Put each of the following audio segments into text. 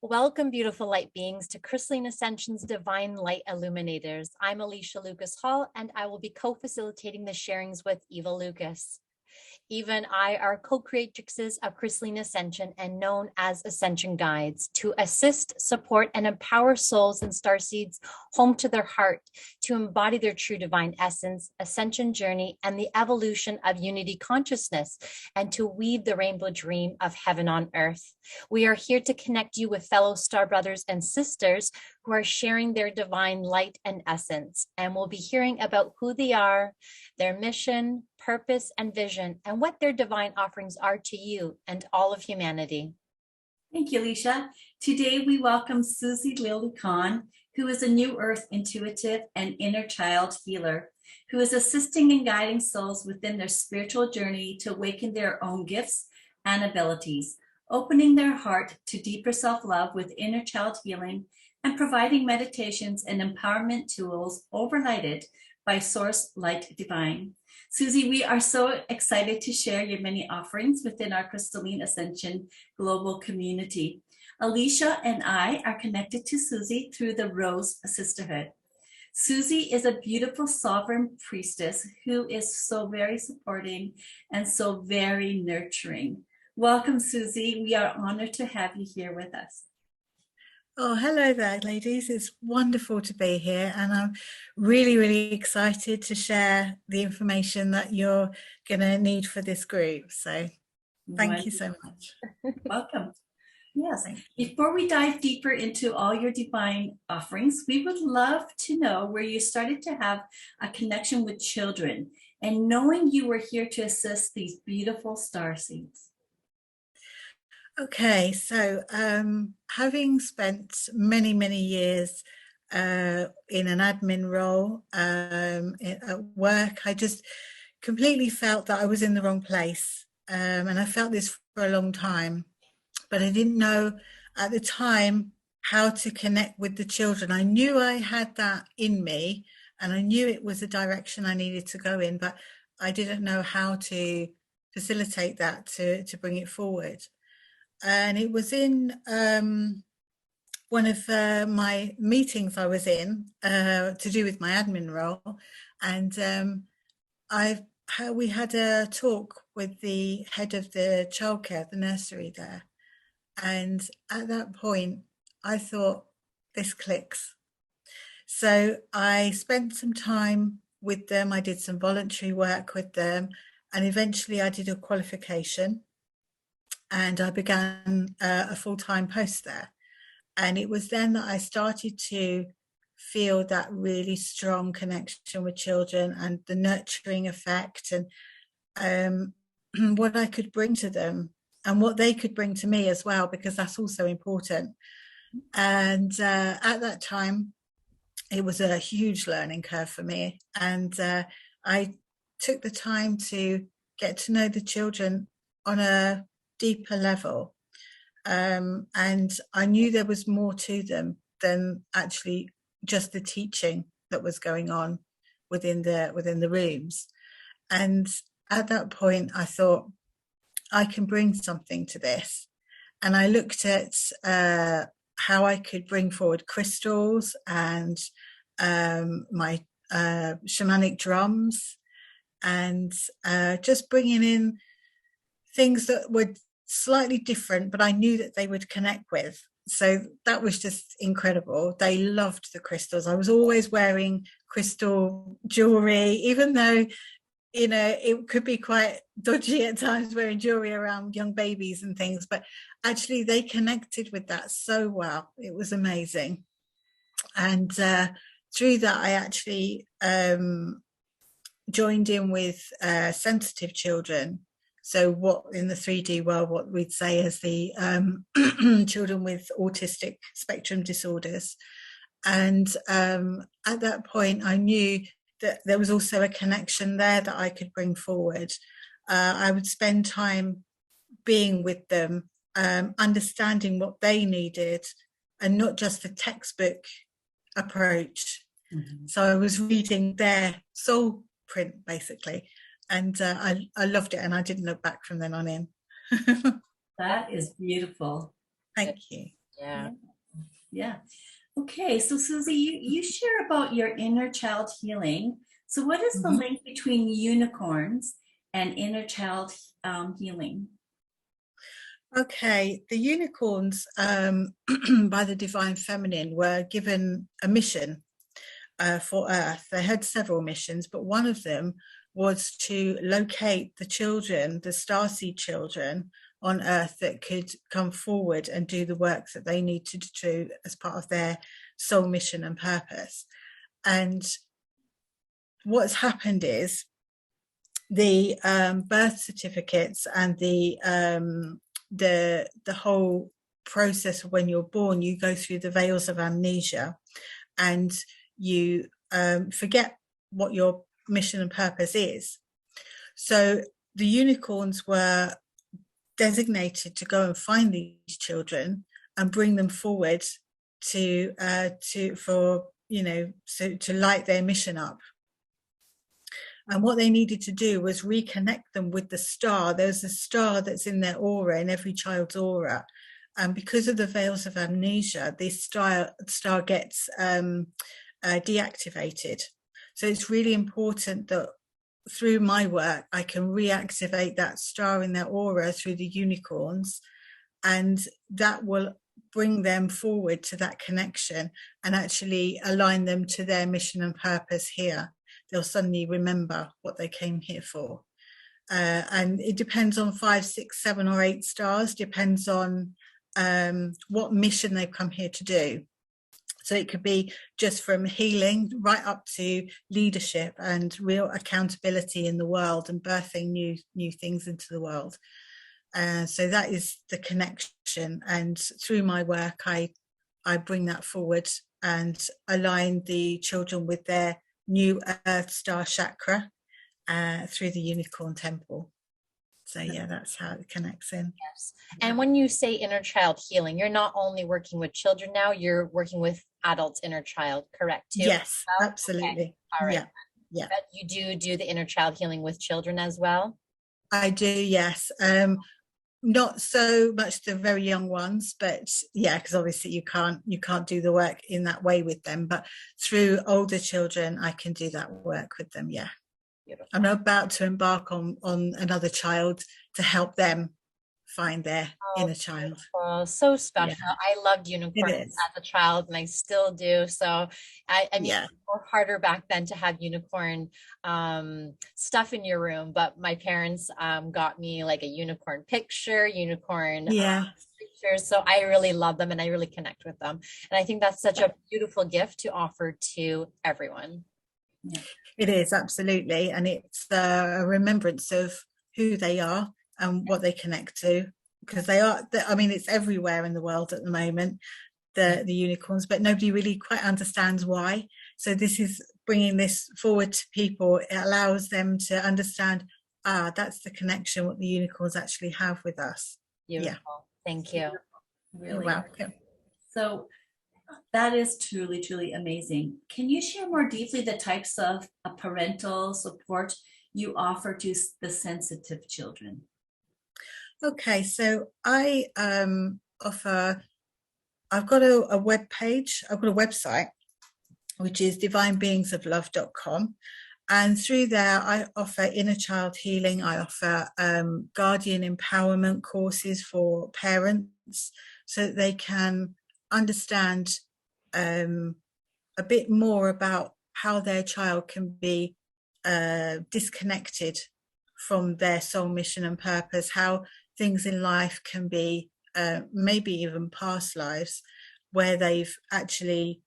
Welcome, beautiful light beings, to Krystalline Ascension's Divine Light Illuminators. I'm Alicia Lucas Hall, and I will be co-facilitating the sharings with Eva Lucas. Eva and I are co-creatrixes of Krystalline Ascension and known as Ascension Guides to assist, support, and empower souls and starseeds home to their heart to embody their true divine essence, ascension journey, and the evolution of unity consciousness, and to weave the rainbow dream of heaven on earth. We are here to connect you with fellow Star Brothers and SiStars who are sharing their divine light and essence, and we'll be hearing about who they are, their mission, purpose, and vision, and what their divine offerings are to you and all of humanity. Thank you, Alicia. Today we welcome Suzi Lily Khan, who is a New Earth intuitive and inner child healer, who is assisting and guiding souls within their spiritual journey to awaken their own gifts and abilities, opening their heart to deeper self-love with inner child healing, and providing meditations and empowerment tools overlighted by Source Light Divine. Suzi, we are so excited to share your many offerings within our Krystalline Ascension global community. Alicia and I are connected to Suzi through the Rose Sisterhood. Suzi is a beautiful sovereign priestess who is so very supporting and so very nurturing. Welcome, Suzi. We are honored to have you here with us. Oh, hello there, ladies. It's wonderful to be here, and I'm really, really excited to share the information that you're going to need for this group. So thank you so much. Welcome. Yes. Before we dive deeper into all your divine offerings, we would love to know where you started to have a connection with children and knowing you were here to assist these beautiful starseeds. Okay, so having spent many, many years in an admin role at work, I just completely felt that I was in the wrong place. And I felt this for a long time, but I didn't know at the time how to connect with the children. I knew I had that in me, and I knew it was a direction I needed to go in, but I didn't know how to facilitate that to bring it forward. And it was in one of my meetings I was in to do with my admin role, and we had a talk with the head of the childcare, the nursery there, and at that point I thought, this clicks. So I spent some time with them. I did some voluntary work with them, and eventually I did a qualification. And I began a full-time post there. And it was then that I started to feel that really strong connection with children and the nurturing effect, and what I could bring to them and what they could bring to me as well, because that's also important. And at that time, it was a huge learning curve for me. And I took the time to get to know the children on a deeper level, and I knew there was more to them than actually just the teaching that was going on within the rooms. And at that point I thought, I can bring something to this. And I looked at how I could bring forward crystals and my shamanic drums, and just bringing in things that were slightly different, but I knew that they would connect with. So that was just incredible. They loved the crystals. I was always wearing crystal jewelry, even though, you know, it could be quite dodgy at times wearing jewelry around young babies and things, but actually they connected with that so well. It was amazing. And through that, I actually joined in with sensitive children. So what in the 3D world, what we'd say as the children with autistic spectrum disorders. And at that point, I knew that there was also a connection there that I could bring forward. I would spend time being with them, understanding what they needed, and not just the textbook approach. Mm-hmm. So I was reading their soul print, basically. And I loved it, and I didn't look back from then on in. That is beautiful. Thank you. Yeah. Yeah. Okay, so Susie, you share about your inner child healing. So what is the Mhm. link between unicorns and inner child healing? Okay, the unicorns by the divine feminine were given a mission for Earth. They had several missions, but one of them was to locate the children, the starseed children on Earth that could come forward and do the work that they need to do as part of their soul mission and purpose. And what's happened is the birth certificates and the whole process of when you're born, you go through the veils of amnesia, and you forget what your mission and purpose is. So the unicorns were designated to go and find these children and bring them forward to for so to light their mission up. And what they needed to do was reconnect them with the star. There's a star that's in their aura, in every child's aura. And because of the veils of amnesia, this star gets deactivated. So it's really important that through my work, I can reactivate that star in their aura through the unicorns, and that will bring them forward to that connection and actually align them to their mission and purpose here. They'll suddenly remember what they came here for. And it depends on 5, 6, 7, or 8 stars, depends on what mission they've come here to do. So it could be just from healing right up to leadership and real accountability in the world and birthing new things into the world. So that is the connection. And through my work, I bring that forward and align the children with their new Earth Star chakra through the Unicorn Temple. So yeah, that's how it connects in. Yes. And when you say inner child healing, you're not only working with children now, you're working with adults' inner child, correct too? Yes, Well, absolutely. okay. All right. Yeah, yeah. But you do the inner child healing with children as well? I do, yes. Not so much the very young ones, but yeah, because obviously you can't do the work in that way with them. But through older children, I can do that work with them. Yeah. Beautiful. I'm about to embark on another child to help them find their inner child. Oh, so special. Yeah, I loved unicorns it is. as a child and I still do. So I mean, Yeah. it was harder back then to have unicorn stuff in your room, but my parents got me like a unicorn picture, unicorn Yeah. pictures. So I really love them and I really connect with them. And I think that's such a beautiful gift to offer to everyone. Yeah. It is, absolutely. And it's a remembrance of who they are and what they connect to, because they are, I mean, it's everywhere in the world at the moment, the unicorns, but nobody really quite understands why. So this is bringing this forward to people. It allows them to understand, that's the connection, what the unicorns actually have with us. Beautiful. Yeah. Thank you. Really. You're welcome. So that is truly, truly amazing. Can you share more deeply the types of parental support you offer to the sensitive children? Okay, so I offer, I've got a web page, I've got a website, which is divinebeings.love.com. And through there, I offer inner child healing. I offer guardian empowerment courses for parents so that they can understand a bit more about how their child can be disconnected from their soul mission and purpose, how things in life can be maybe even past lives where they've actually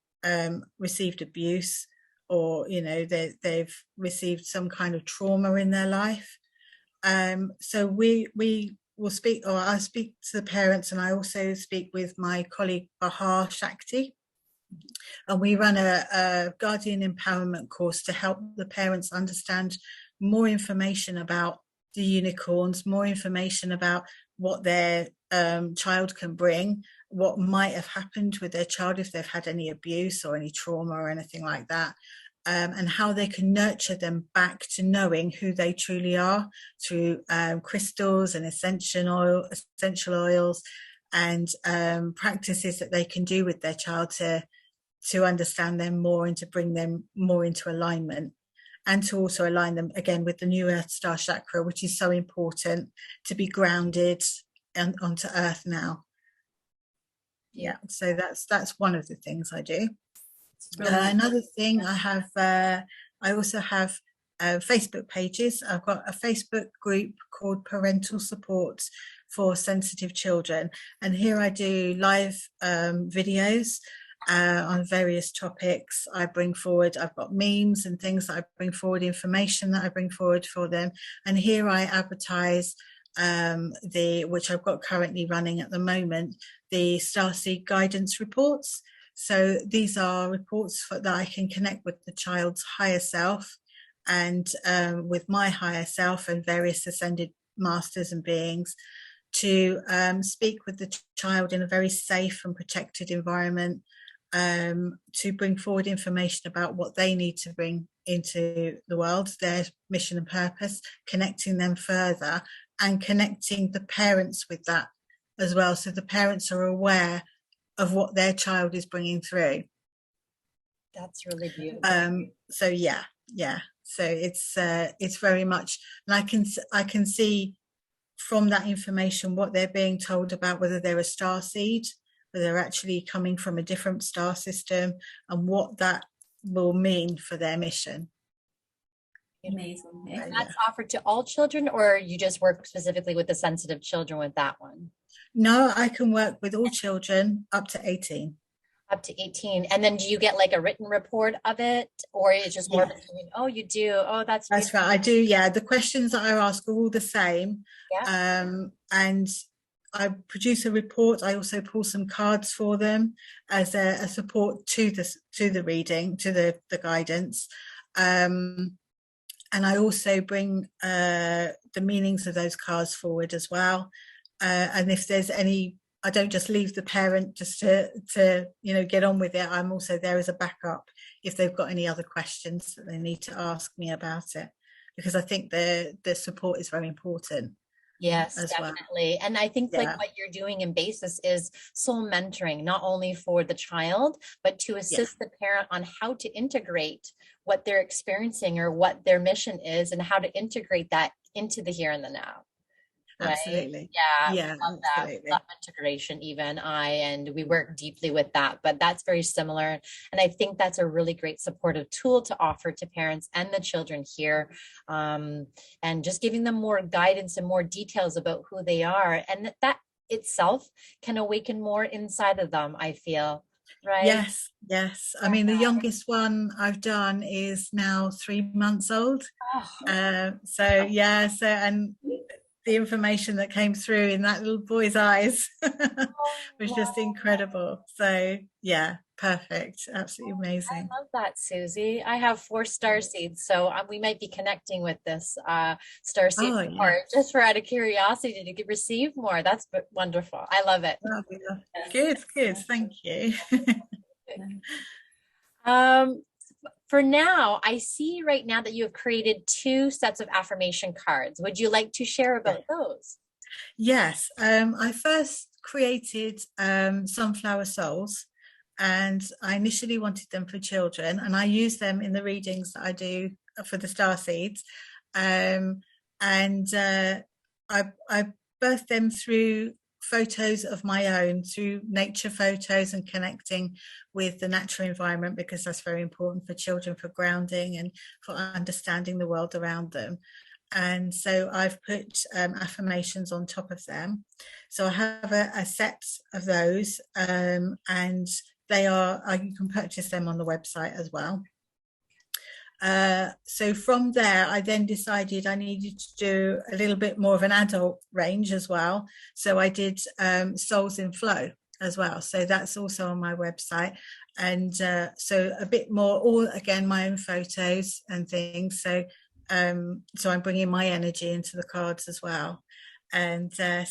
received abuse, or they've received some kind of trauma in their life. So we will speak, or I speak to the parents, and I also speak with my colleague Bahar Shakti, and we run a guardian empowerment course to help the parents understand more information about the unicorns, more information about what their child can bring, what might have happened with their child if they've had any abuse or any trauma or anything like that, and how they can nurture them back to knowing who they truly are through crystals and essential oils, and practices that they can do with their child to understand them more and to bring them more into alignment, and to also align them again with the new Earth Star chakra, which is so important to be grounded onto Earth now. Yeah, so that's one of the things I do. Another thing I have, I also have Facebook pages. I've got a Facebook group called Parental Support for Sensitive Children, and here I do live videos on various topics. I bring forward, I've got memes and things that I bring forward, information that I bring forward for them, and here I advertise which I've got currently running at the moment, the Starseed guidance reports. So these are reports that I can connect with the child's higher self and with my higher self and various ascended masters and beings to speak with the child in a very safe and protected environment, to bring forward information about what they need to bring into the world, their mission and purpose, connecting them further and connecting the parents with that as well. So the parents are aware of what their child is bringing through. That's really beautiful. So yeah. So it's very much, and I can see from that information what they're being told about whether they're a star seed, whether they're actually coming from a different star system, and what that will mean for their mission. Amazing. And that's offered to all children, or you just work specifically with the sensitive children with that one? No, I can work with all children up to 18. Up to 18. And then do you get like a written report of it, or it's just more between, oh, you do? Oh, that's right. I do. Yeah. The questions that I ask are all the same. Yeah. And I produce a report. I also pull some cards for them as a support to the reading, to the guidance. And I also bring the meanings of those cards forward as well. And if there's any, I don't just leave the parent just to get on with it. I'm also there as a backup if they've got any other questions that they need to ask me about it, because I think the support is very important. Yes, definitely. Well. And I think like what you're doing in basis is soul mentoring, not only for the child, but to assist the parent on how to integrate what they're experiencing or what their mission is and how to integrate that into the here and the now. Right? Absolutely. Yeah. Love that. Love integration, even and we work deeply with that, but that's very similar. And I think that's a really great supportive tool to offer to parents and the children here. And just giving them more guidance and more details about who they are. And that itself can awaken more inside of them, I feel. Right. Yes. I mean, the youngest one I've done is now 3 months old. And the information that came through in that little boy's eyes was just incredible. So yeah, perfect. Absolutely amazing. I love that, Suzi. I have 4 starseeds, so we might be connecting with this starseed support just for out of curiosity to receive more. That's wonderful. I love it. Good. Thank you. For now, I see right now that you have created 2 sets of affirmation cards. Would you like to share about those? Yes. I first created Sunflower Souls, and I initially wanted them for children, and I use them in the readings that I do for the Starseeds. I birthed them through photos of my own, through nature photos and connecting with the natural environment, because that's very important for children, for grounding and for understanding the world around them. And so I've put affirmations on top of them. So I have a set of those, and they are, you can purchase them on the website as well. So from there, I then decided I needed to do a little bit more of an adult range as well. So I did Souls in Flow as well. So that's also on my website. And so a bit more, all again, my own photos and things. So I'm bringing my energy into the cards as well. And so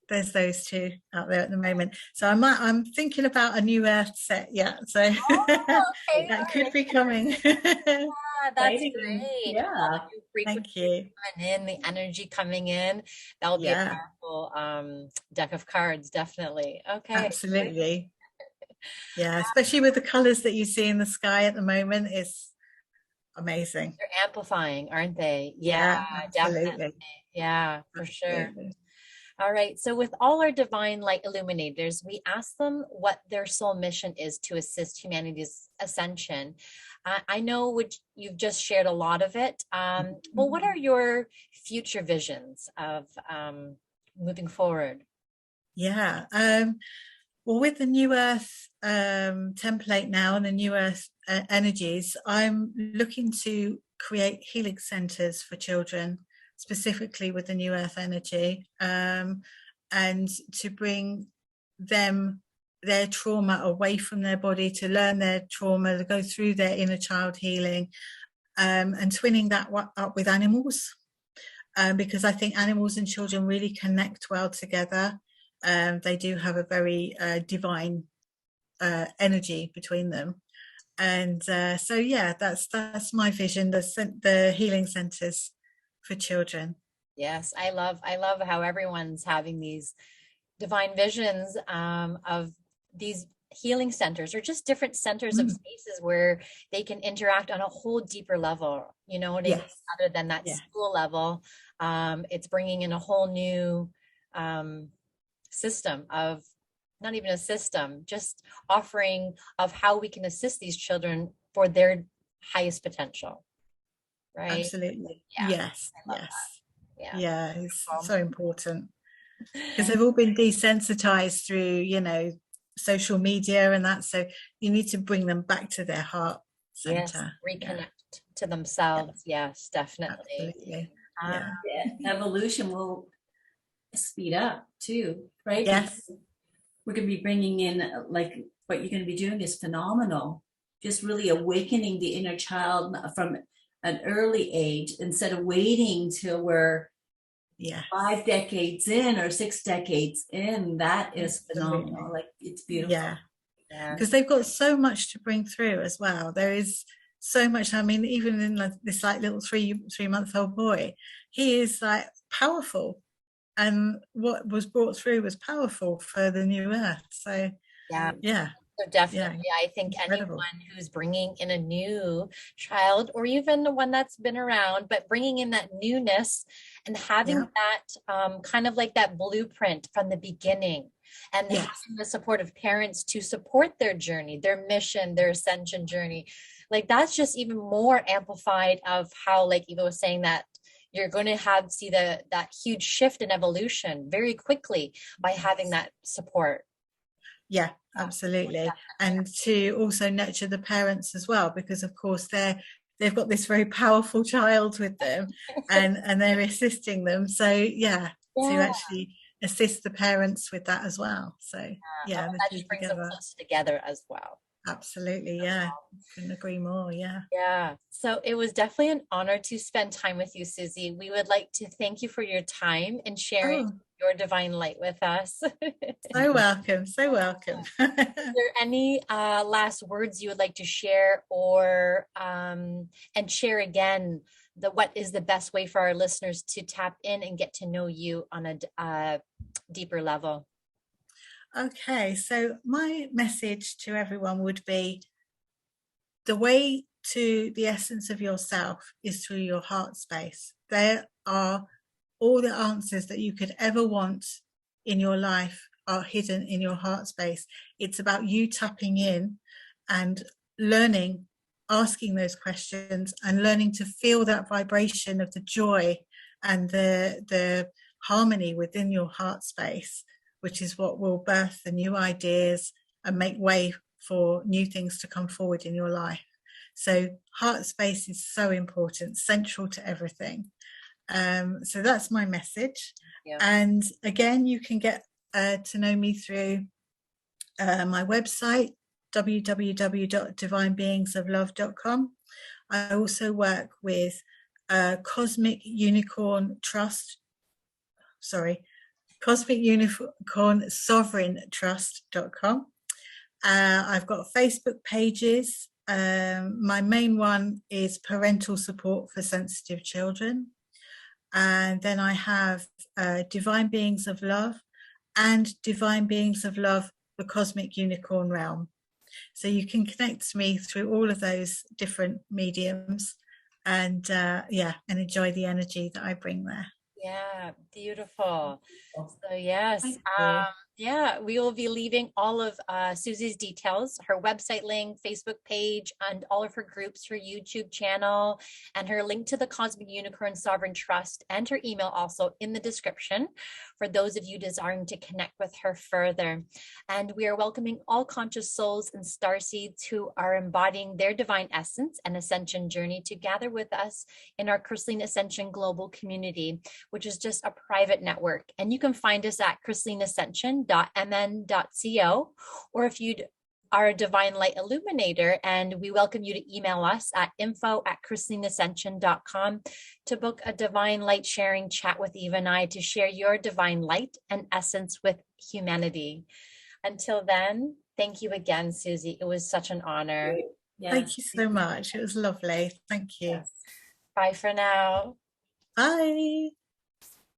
there's those 2 out there at the moment. So I'm thinking about a new Earth set. Yeah. So that could be coming. that's exciting. great. All Yeah. the new frequencies Thank you. coming in, the energy coming in. That'll be a Yeah, powerful deck of cards, definitely. Okay. absolutely. Yeah, especially with the colors that you see in the sky at the moment is amazing. They're amplifying, aren't they? Yeah, Yeah, definitely. absolutely. Yeah, for sure. Absolutely. All right. So, with all our divine light illuminators, we ask them what their soul mission is to assist humanity's ascension. I know which you've just shared a lot of it. Well, what are your future visions of moving forward? Yeah. Well, with the New Earth template now and the New Earth energies, I'm looking to create healing centers for children, specifically with the New Earth energy, and to bring them their trauma away from their body, to learn their trauma, to go through their inner child healing, and twinning that up with animals, because I think animals and children really connect well together. They do have a very divine energy between them, and so yeah, that's my vision. The healing centers for children. Yes, I love how everyone's having these divine visions of these healing centers or just different centers of Mm. spaces where they can interact on a whole deeper level. You know what I mean? Yes, Other than that yeah, school level, it's bringing in a whole new system of not even a system, just offering of how we can assist these children for their highest potential. Right? absolutely. Yeah, Yes, I love yes, that. Yeah. yeah. It's Beautiful. so important because they've all been desensitized through, social media and that. So you need to bring them back to their heart Yes, center. Yeah, reconnect to yeah, themselves. Yes, definitely. absolutely. Uh, Yeah. Yeah. Evolution will speed up too, right? Because Yes. we're going to be bringing in, like, what you're going to be doing is phenomenal. Just really awakening the inner child from an early age instead of waiting till we're Yeah. 5 decades in or 6 decades in. That is phenomenal. Absolutely. Like, it's beautiful. Yeah. yes. Because they've got so much to bring through as well. There is so much. I mean, even in this little 3 month old boy, he is like powerful, and what was brought through was powerful for the new earth. So Yeah. yeah, So yeah, definitely, I think anyone incredible. who's bringing in a new child, or even the one that's been around, but bringing in that newness and having Yeah. that kind of like that blueprint from the beginning, and Yes. having the supportive parents to support their journey, their mission, their ascension journey, like that's just even more amplified of how, like Eva was saying, that you're going to have see that huge shift in evolution very quickly by having that support. Yeah, absolutely. And to also nurture the parents as well, because of course they've got this very powerful child with them, and they're assisting them. So yeah, to Yeah. actually assist the parents with that as well. So Oh, yeah, the that two just brings them together. closer together as well. Absolutely, yeah. Couldn't agree more. Yeah. Yeah. So it was definitely an honor to spend time with you, Susie. We would like to thank you for your time and sharing Oh, your divine light with us. Is so welcome. So welcome. there any last words you would like to share, or and share again what is the best way for our listeners to tap in and get to know you on a deeper level? Okay, so my message to everyone would be the way to the essence of yourself is through your heart space. There are all the answers that you could ever want in your life are hidden in your heart space. It's about you tapping in and learning, asking those questions and learning to feel that vibration of the joy and the harmony within your heart space, which is what will birth the new ideas and make way for new things to come forward in your life. So heart space is so important, central to everything. So that's my message. Yeah. And again, you can get to know me through my website, www.divinebeyingsoflove.com. I also work with Cosmic Unicorn Trust, Cosmic Unicorn Sovereign Trust.com. I've got Facebook pages My main one is parental support for sensitive children. And then I have Divine Beings of Love and Divine Beings of Love, the Cosmic Unicorn Realm. So you can connect to me through all of those different mediums and and enjoy the energy that I bring there. Yeah, beautiful. Oh, So yes, thank you. yeah, we will be leaving all of Suzi's details, her website link, Facebook page, and all of her groups, her YouTube channel, and her link to the Cosmic Unicorn Sovereign Trust, and her email also in the description for those of you desiring to connect with her further. And we are welcoming all conscious souls and starseeds who are embodying their divine essence and ascension journey to gather with us in our Krystalline Ascension global community, which is just a private network. And you can find us at crystallineascension.mn.co, or if you are a divine light illuminator, and we welcome you to email us at info@crystallineascension.com to book a divine light sharing chat with Eva and I to share your divine light and essence with humanity. Until then, thank you again, Suzi. It was such an honor. Yes. Thank you so much. It was lovely. Thank you. Yes. Bye for now. Bye.